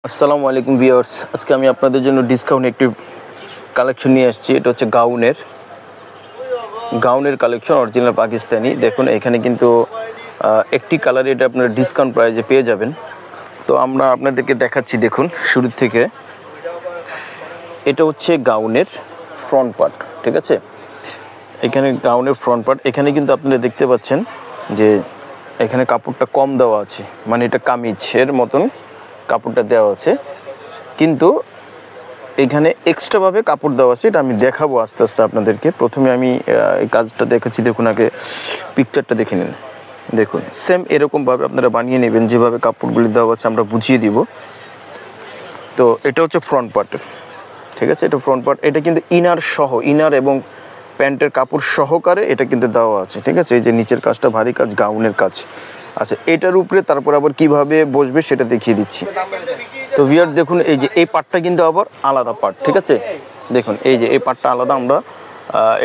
আসসালামু আলাইকুম ভিউয়ার্স, আজকে আমি আপনাদের জন্য ডিসকাউন্ট একটি কালেকশন নিয়ে আসছি। এটা হচ্ছে গাউনের কালেকশন, অরিজিনাল পাকিস্তানি। দেখুন এখানে কিন্তু একটি কালারে এটা আপনারা ডিসকাউন্ট প্রাইজে পেয়ে যাবেন। তো আমরা আপনাদেরকে দেখাচ্ছি, দেখুন শুরু থেকে। এটা হচ্ছে গাউনের ফ্রন্ট পার্ট, ঠিক আছে। এখানে গাউনের ফ্রন্ট পার্ট, এখানে কিন্তু আপনারা দেখতে পাচ্ছেন যে এখানে কাপড়টা কম দেওয়া আছে, মানে এটা কামিজের মতন কাপড়টা দেওয়া আছে, কিন্তু এখানে এক্সট্রাভাবে কাপড় দেওয়া আছে। এটা আমি দেখাবো আস্তে আস্তে আপনাদেরকে। প্রথমে আমি এই কাজটা দেখাচ্ছি, দেখুন আগে পিকচারটা দেখে নিন। দেখুন সেম এরকমভাবে আপনারা বানিয়ে নেবেন, যেভাবে কাপড়গুলি দেওয়া আছে আমরা বুঝিয়ে দিব। তো এটা হচ্ছে ফ্রন্ট পার্ট, ঠিক আছে। এটা ফ্রন্ট পার্ট, এটা কিন্তু ইনার এবং প্যান্টের কাপড় সহকারে এটা কিন্তু দেওয়া আছে, ঠিক আছে। এই যে নিচের কাজটা ভারী কাজ, গাউনের কাজ। আচ্ছা, এটার উপরে তারপর আবার কিভাবে বসবে সেটা দেখিয়ে দিচ্ছি। তো ভিউয়ার দেখুন, এই যে এই পার্টটা কিন্তু আবার আলাদা পার্ট, ঠিক আছে। দেখুন এই যে এই পার্টটা আলাদা, আমরা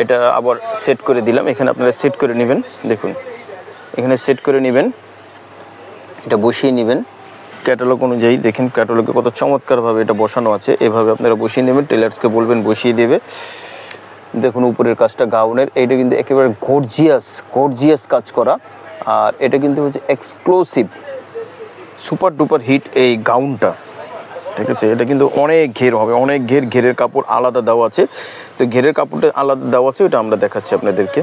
এটা আবার সেট করে দিলাম। এখানে আপনারা সেট করে নেবেন, দেখুন এখানে সেট করে নেবেন, এটা বসিয়ে নেবেন ক্যাটালগ অনুযায়ী। দেখেন ক্যাটালগে কত চমৎকারভাবে এটা বসানো আছে, এভাবে আপনারা বসিয়ে নেবেন। টেলার্সকে বলবেন বসিয়ে দেবে। দেখুন উপরের কাজটা গাউনের, এটা কিন্তু একেবারে গর্জিয়াস কাজ করা। আর এটা কিন্তু হচ্ছে এক্সক্লুসিভ সুপার ডুপার হিট এই গাউনটা, ঠিক আছে। এটা কিন্তু অনেক ঘের হবে, অনেক ঘেরের কাপড় আলাদা দেওয়া আছে। তো ঘেরের কাপড়টা আলাদা দেওয়া আছে, ওটা আমরা দেখাচ্ছি আপনাদেরকে।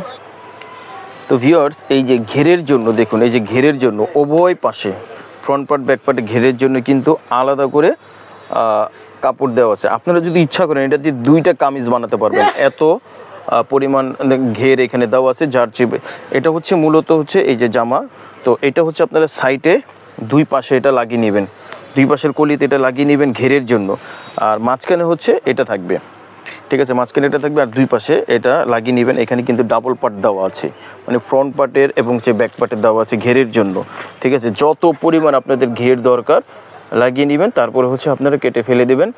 তো ভিউয়ার্স, এই যে ঘেরের জন্য দেখুন, এই যে ঘেরের জন্য উভয় পাশে ফ্রন্ট পার্ট ব্যাক পার্টে ঘেরের জন্য কিন্তু আলাদা করে কাপড় দেওয়া আছে। আপনারা যদি ইচ্ছা করেন এটা দিয়ে দুইটা কামিজ বানাতে পারবেন, এত পরিমাণ ঘের এখানে দেওয়া আছে। যার চেয়ে এটা হচ্ছে মূলত হচ্ছে এই যে জামা। তো এটা হচ্ছে আপনারা সাইডে দুই পাশে এটা লাগিয়ে নেবেন, দুই পাশের কলিতে এটা লাগিয়ে নেবেন ঘেরের জন্য। আর মাঝখানে হচ্ছে এটা থাকবে, ঠিক আছে। মাঝখানে এটা থাকবে আর দুই পাশে এটা লাগিয়ে নেবেন। এখানে কিন্তু ডাবল পার্ট দেওয়া আছে, মানে ফ্রন্ট পার্টের এবং যে ব্যাক পার্টের দেওয়া আছে ঘেরের জন্য, ঠিক আছে। যত পরিমাণ আপনাদের ঘের দরকার লাগিয়ে নেবেন, তারপরে হচ্ছে আপনারা কেটে ফেলে দেবেন,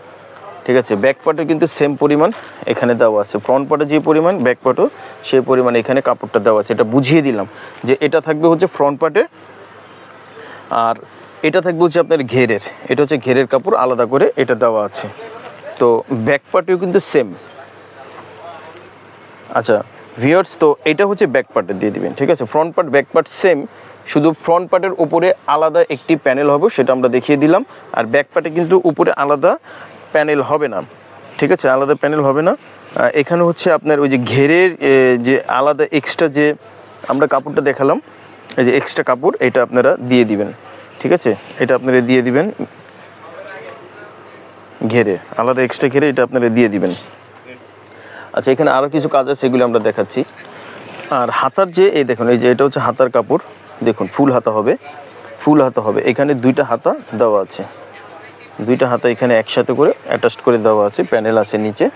ঠিক আছে। ব্যাক পার্টে কিন্তু সেম পরিমাণ এখানে দেওয়া আছে, ফ্রন্ট পার্টে যে পরিমাণ ব্যাক পার্টও সেই পরিমাণ এখানে কাপড়টা দেওয়া আছে। এটা বুঝিয়ে দিলাম যে এটা থাকবে হচ্ছে ফ্রন্ট পার্টে, আর এটা থাকবে হচ্ছে আপনার ঘেরের। এটা হচ্ছে ঘেরের কাপড় আলাদা করে এটা দেওয়া আছে। তো ব্যাক পার্টেও কিন্তু সেম। আচ্ছা ভিউয়ার্স, তো এটা হচ্ছে ব্যাক পার্টে দিয়ে দিবেন, ঠিক আছে। Front part back part same, শুধু ফ্রন্ট পার্টের উপরে আলাদা একটি প্যানেল হবে, সেটা আমরা দেখিয়ে দিলাম। আর ব্যাক পার্টে কিন্তু উপরে আলাদা প্যানেল হবে না, ঠিক আছে, আলাদা প্যানেল হবে না। এখানে হচ্ছে আপনার ওই যে ঘেরের যে আলাদা এক্সট্রা যে আমরা কাপড়টা দেখালাম, এই যে এক্সট্রা কাপড়, এটা আপনারা দিয়ে দিবেন, ঠিক আছে। এটা আপনারা দিয়ে দিবেন ঘেরে, আলাদা এক্সট্রা ঘেরে এটা আপনারা দিয়ে দিবেন। আচ্ছা, এখানে আরও কিছু কাজ আছে, সেগুলো আমরা দেখাচ্ছি। আর হাতার যে এই দেখুন, এই যে এটা হচ্ছে হাতার কাপড়, দেখুন ফুল হাতা হবে। এখানে দুইটা হাতা দেওয়া আছে, দুইটা হাতা এখানে একসাথে করে অ্যাটাচড করে দেওয়া আছে। প্যানেল আছে নিচে,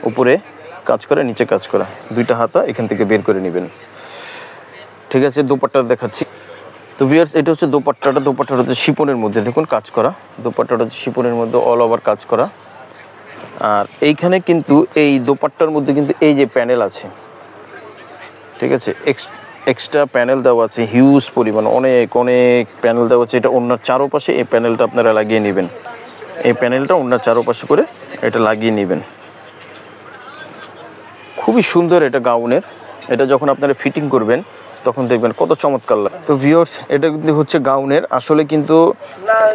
উপরে কাজ করা, নিচে কাজ করা, দুইটা হাতা এখান থেকে বের করে নেবেন, ঠিক আছে। দোপাট্টা দেখাচ্ছি। তো ভিউয়ার্স, এটা হচ্ছে দোপাট্টাটা হচ্ছে শিপনের মধ্যে, দেখুন কাজ করা। দোপাট্টাটা হচ্ছে শিপনের মধ্যে অল ওভার কাজ করা। আর এইখানে কিন্তু এই দোপাট্টার মধ্যে কিন্তু এই যে প্যানেল আছে, ঠিক আছে, এক্সট্রা প্যানেল দেওয়া আছে, হিউজ পরিমাণ, অনেক প্যানেল দেওয়া আছে। এটা ওড়নার চারপাশে এই প্যানেলটা আপনারা লাগিয়ে নেবেন, এই প্যানেলটা ওড়নার চারপাশে করে এটা লাগিয়ে নেবেন। খুবই সুন্দর এটা গাউনের। এটা যখন আপনারা ফিটিং করবেন তখন দেখবেন কত চমৎকার লাগে। তো ভিউয়ার্স, এটা কিন্তু হচ্ছে গাউনের। আসলে কিন্তু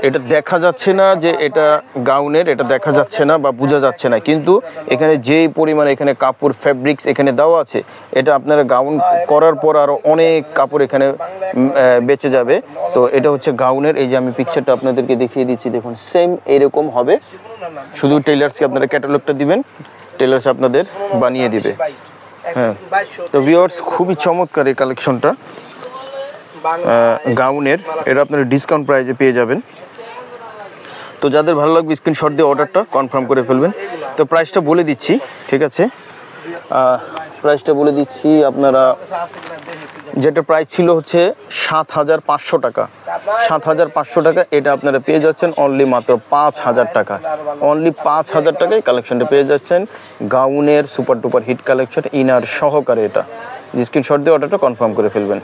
এটা দেখা যাচ্ছে না যে এটা গাউনের, এটা দেখা যাচ্ছে না বা বোঝা যাচ্ছে না, কিন্তু এখানে যেই পরিমাণ এখানে কাপড় ফ্যাব্রিক্স এখানে দেওয়া আছে, এটা আপনারা গাউন করার পর আরও অনেক কাপড় এখানে বেঁচে যাবে। তো এটা হচ্ছে গাউনের। এই যে আমি পিকচারটা আপনাদেরকে দেখিয়ে দিচ্ছি, দেখুন সেম এরকম হবে। শুধু টেলার্সকে আপনারা ক্যাটালগটা দিবেন, টেলার্স আপনাদের বানিয়ে দিবে। হ্যাঁ, তো ভিউয়ার্স, খুবই চমৎকার এই কালেকশনটা গাউনের। এটা আপনারা ডিসকাউন্ট প্রাইজে পেয়ে যাবেন। তো যাদের ভালো লাগবে স্ক্রিনশট দিয়ে অর্ডারটা কনফার্ম করে ফেলবেন। তো প্রাইসটা বলে দিচ্ছি, ঠিক আছে, প্রাইসটা বলে দিচ্ছি। আপনারা যেটা প্রাইস ছিল হচ্ছে 7,500 টাকা, 7,500 টাকা, এটা আপনারা পেয়ে যাচ্ছেন অনলি মাত্র 5,000 টাকা। অনলি 5,000 টাকায় কালেকশনটা পেয়ে যাচ্ছেন গাউনের super duper hit collection, inner সহকারে। এটা স্ক্রিনশট দিয়ে অর্ডারটা কনফার্ম করে ফেলবেন।